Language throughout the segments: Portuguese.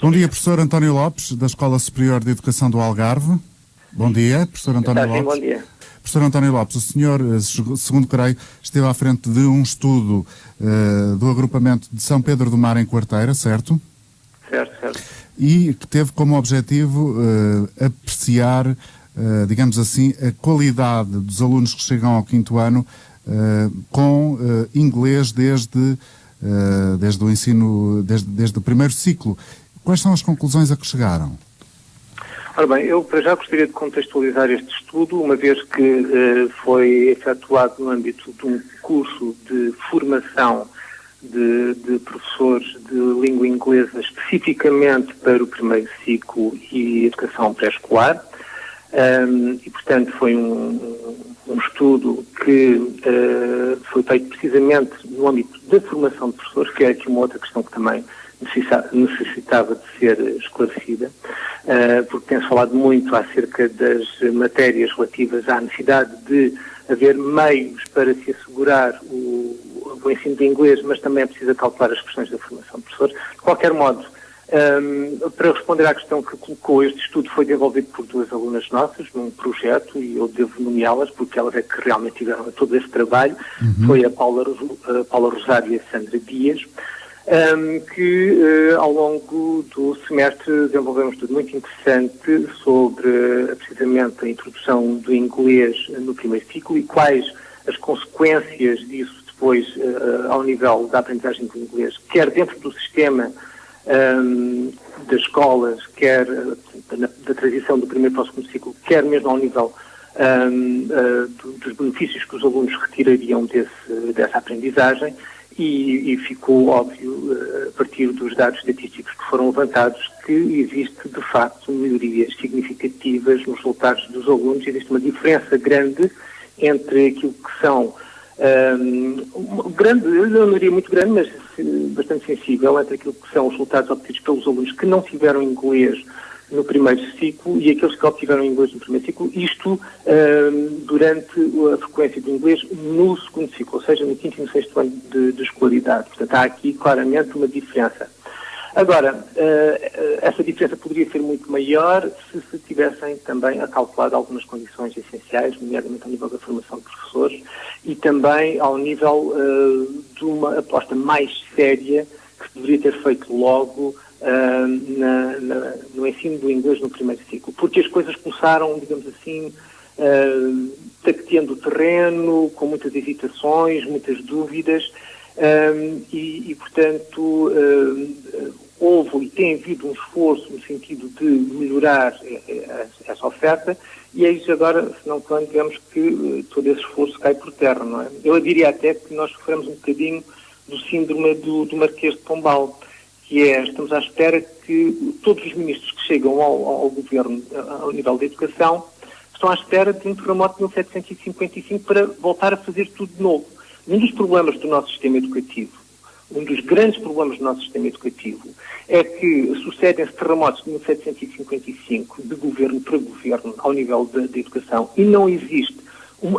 Bom dia, professor António Lopes, da Escola Superior de Educação do Algarve. Bom dia, professor António Lopes. Bom dia. Professor António Lopes, o senhor, segundo creio, esteve à frente de um estudo do agrupamento de São Pedro do Mar em Quarteira, certo? Certo. E que teve como objetivo apreciar, digamos assim, a qualidade dos alunos que chegam ao quinto ano com inglês desde o ensino, desde o primeiro ciclo. Quais são as conclusões a que chegaram? Ora bem, eu para já gostaria de contextualizar este estudo, uma vez que foi efetuado no âmbito de um curso de formação de professores de língua inglesa especificamente para o primeiro ciclo e educação pré-escolar. E, portanto, foi um estudo que foi feito precisamente no âmbito da formação de professores, que é aqui uma outra questão que também necessitava de ser esclarecida, porque tem-se falado muito acerca das matérias relativas à necessidade de haver meios para se assegurar o ensino de inglês, mas também é preciso calcular as questões da formação de professores. De qualquer modo, para responder à questão que colocou, este estudo foi desenvolvido por duas alunas nossas num projeto, e eu devo nomeá-las porque elas é que realmente tiveram todo esse trabalho. Foi a Paula Rosário e a Sandra Dias, que ao longo do semestre desenvolvemos um estudo muito interessante sobre precisamente a introdução do inglês no primeiro ciclo e quais as consequências disso depois ao nível da aprendizagem do inglês, quer dentro do sistema das escolas, quer da transição do primeiro para o segundo ciclo, quer mesmo ao nível dos benefícios que os alunos retirariam dessa aprendizagem. E ficou óbvio, a partir dos dados estatísticos que foram levantados, que existe, de facto, melhorias significativas nos resultados dos alunos. Existe uma diferença grande entre aquilo que são, eu não diria muito grande, mas bastante sensível, entre aquilo que são os resultados obtidos pelos alunos que não tiveram inglês no primeiro ciclo e aqueles que obtiveram inglês no primeiro ciclo, isto durante a frequência do inglês no segundo ciclo, ou seja, no quinto e no sexto ano de escolaridade. Portanto, há aqui claramente uma diferença. Agora, essa diferença poderia ser muito maior se tivessem também calculado algumas condições essenciais, nomeadamente ao nível da formação de professores e também ao nível de uma aposta mais séria que se deveria ter feito logo no ensino do inglês no primeiro ciclo, porque as coisas começaram, digamos assim, taqueteando o terreno, com muitas hesitações, muitas dúvidas, portanto, houve e tem havido um esforço no sentido de melhorar essa oferta, e eis agora, se não quando, digamos que todo esse esforço cai por terra, não é? Eu diria até que nós sofremos um bocadinho do síndrome do Marquês de Pombal, que é, estamos à espera que todos os ministros que chegam ao governo, ao nível da educação, estão à espera de um terremoto de 1755 para voltar a fazer tudo de novo. Um dos problemas do nosso sistema educativo, um dos grandes problemas do nosso sistema educativo, é que sucedem-se terremotos de 1755 de governo para governo ao nível da educação e não existe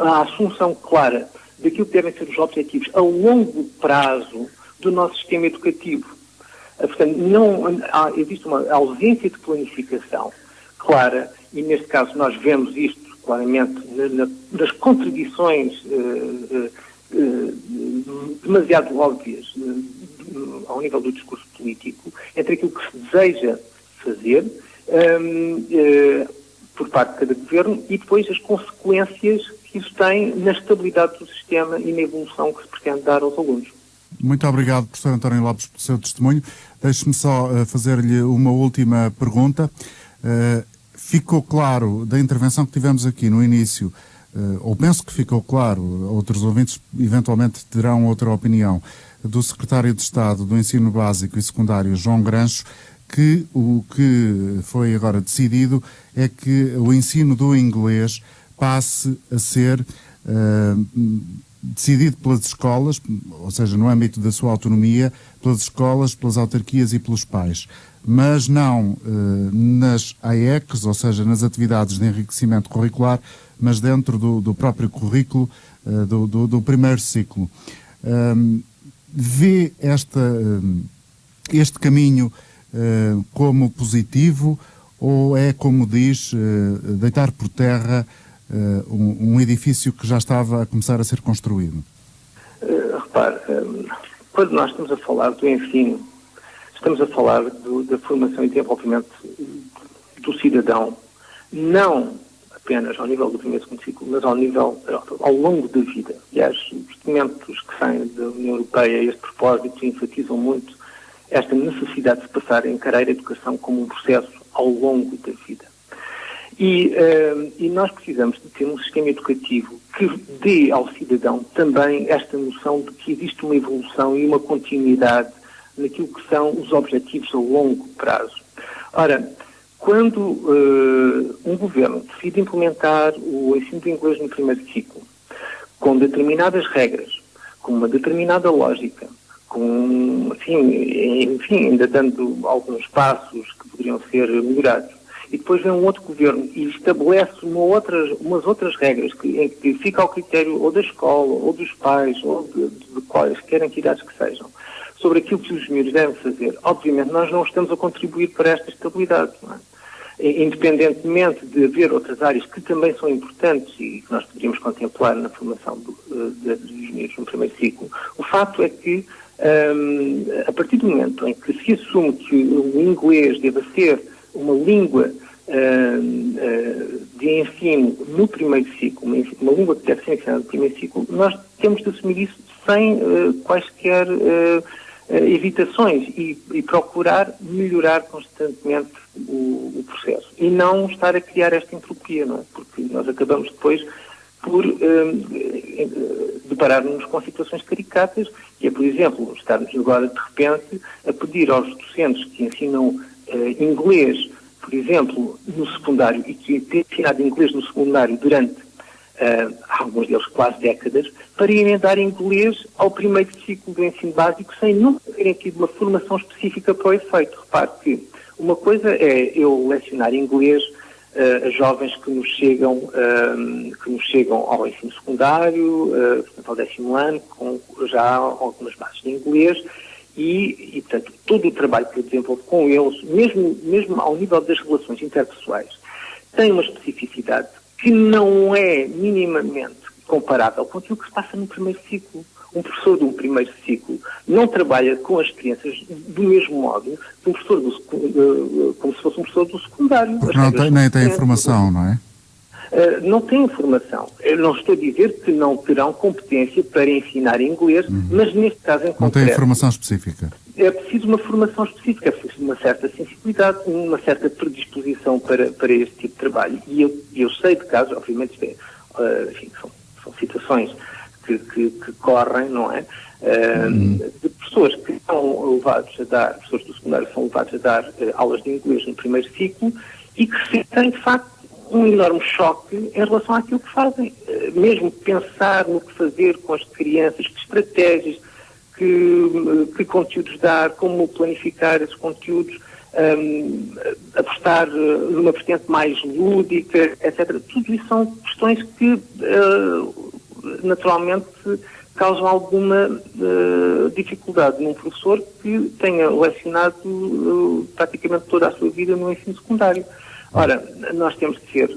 a assunção clara daquilo que devem ser os objetivos a longo prazo do nosso sistema educativo. Portanto, existe uma ausência de planificação clara, e neste caso nós vemos isto claramente nas contradições demasiado óbvias ao nível do discurso político entre aquilo que se deseja fazer por parte de cada governo e depois as consequências que isso tem na estabilidade do sistema e na evolução que se pretende dar aos alunos. Muito obrigado, professor António Lopes, pelo seu testemunho. Deixe-me só fazer-lhe uma última pergunta. Ficou claro da intervenção que tivemos aqui no início, ou penso que ficou claro, outros ouvintes eventualmente terão outra opinião, do secretário de Estado do Ensino Básico e Secundário, João Grancho, que o que foi agora decidido é que o ensino do inglês passe a ser decidido pelas escolas, ou seja, no âmbito da sua autonomia, pelas escolas, pelas autarquias e pelos pais, mas não nas AECs, ou seja, nas atividades de enriquecimento curricular, mas dentro do próprio currículo do primeiro ciclo. Vê este caminho como positivo, ou é, como diz, deitar por terra um edifício que já estava a começar a ser construído? Repare, quando nós estamos a falar do ensino, estamos a falar da formação e desenvolvimento do cidadão, não apenas ao nível do primeiro e segundo ciclo, mas ao longo da vida. Aliás, os documentos que saem da União Europeia a este propósito enfatizam muito esta necessidade de se passar a encarar a educação como um processo ao longo da vida. E nós precisamos de ter um sistema educativo que dê ao cidadão também esta noção de que existe uma evolução e uma continuidade naquilo que são os objetivos a longo prazo. Ora, quando um governo decide implementar o ensino de inglês no primeiro ciclo, com determinadas regras, com uma determinada lógica, enfim, ainda dando alguns passos que poderiam ser melhorados, e depois vem um outro governo e estabelece umas outras regras em que fica ao critério ou da escola, ou dos pais, ou de quaisquer entidades que sejam, sobre aquilo que os miúdos devem fazer. Obviamente nós não estamos a contribuir para esta estabilidade, não é? Independentemente de haver outras áreas que também são importantes e que nós poderíamos contemplar na formação dos miúdos no primeiro ciclo, o facto é que a partir do momento em que se assume que o inglês deve ser uma língua de ensino no primeiro ciclo, uma língua que deve ser ensinada no primeiro ciclo, nós temos de assumir isso sem quaisquer evitações e procurar melhorar constantemente o processo. E não estar a criar esta entropia, não é? Porque nós acabamos depois por deparar-nos com situações caricatas, que é, por exemplo, estarmos agora de repente a pedir aos docentes que ensinam inglês, por exemplo, no secundário, e que têm ensinado inglês no secundário durante alguns deles quase décadas, para emendar inglês ao primeiro ciclo do ensino básico sem nunca terem tido uma formação específica para o efeito. Repare que uma coisa é eu lecionar inglês a jovens que nos chegam ao ensino secundário, portanto, ao 10º ano, com já algumas bases de inglês, e portanto, todo o trabalho que eu desenvolvo com eles, mesmo ao nível das relações interpessoais, tem uma especificidade que não é minimamente comparável com aquilo que se passa no primeiro ciclo. Um professor de um primeiro ciclo não trabalha com as crianças do mesmo modo que um professor como se fosse um professor do secundário. Porque nem tem informação, não é? Não tem informação. Eu não estou a dizer que não terão competência para ensinar inglês, mas neste caso em concreto... Não tem informação específica. É preciso uma formação específica, é preciso uma certa sensibilidade, uma certa predisposição para este tipo de trabalho. E eu sei de casos, obviamente, enfim, são situações que correm, não é? De pessoas que são levados a dar, professores do secundário são levados a dar aulas de inglês no primeiro ciclo e que sentem, de facto, um enorme choque em relação àquilo que fazem. Mesmo pensar no que fazer com as crianças, que estratégias, que conteúdos dar, como planificar esses conteúdos, apostar numa vertente mais lúdica, etc. Tudo isso são questões que naturalmente causam alguma dificuldade num professor que tenha lecionado praticamente toda a sua vida no ensino secundário. Ora, nós temos de ser,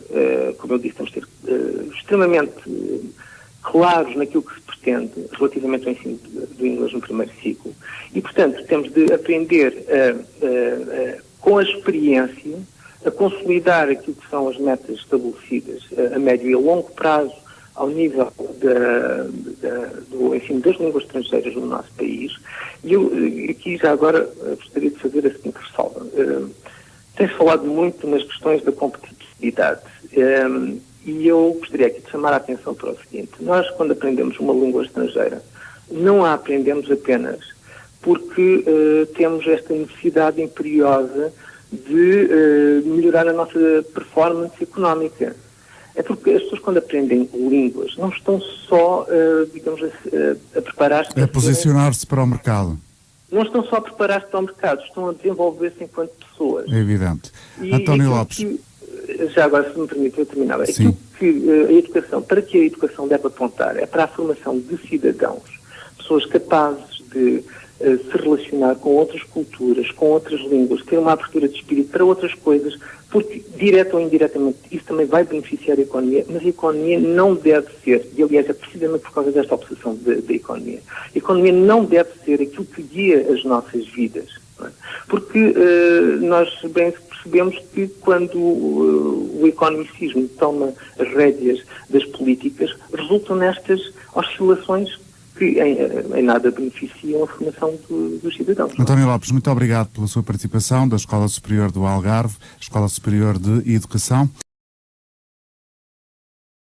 como eu disse, temos de ser extremamente claros naquilo que se pretende relativamente ao ensino do inglês no primeiro ciclo e, portanto, temos de aprender com a experiência a consolidar aquilo que são as metas estabelecidas a médio e a longo prazo ao nível do ensino das línguas estrangeiras no nosso país. E eu aqui já agora gostaria de fazer a seguinte ressalva. Tem-se falado muito nas questões da competitividade e eu gostaria aqui de chamar a atenção para o seguinte. Nós, quando aprendemos uma língua estrangeira, não a aprendemos apenas porque temos esta necessidade imperiosa de melhorar a nossa performance económica. É porque as pessoas, quando aprendem línguas, não estão só, digamos, a preparar-se... A posicionar-se para o mercado. Não estão só a preparar-se para o mercado, estão a desenvolver-se enquanto pessoas. É evidente. António Lopes. Já agora, se me permite, eu terminava. Sim. Aquilo que a educação, para que a educação deve apontar, é para a formação de cidadãos, pessoas capazes de se relacionar com outras culturas, com outras línguas, ter uma abertura de espírito para outras coisas, porque, direto ou indiretamente, isso também vai beneficiar a economia, mas a economia não deve ser, e aliás é precisamente por causa desta obsessão da economia, a economia não deve ser aquilo que guia as nossas vidas, não é? Porque nós bem percebemos que quando o economicismo toma as rédeas das políticas, resultam nestas oscilações que em nada beneficiam a formação dos cidadãos. António Lopes, muito obrigado pela sua participação da Escola Superior do Algarve, Escola Superior de Educação.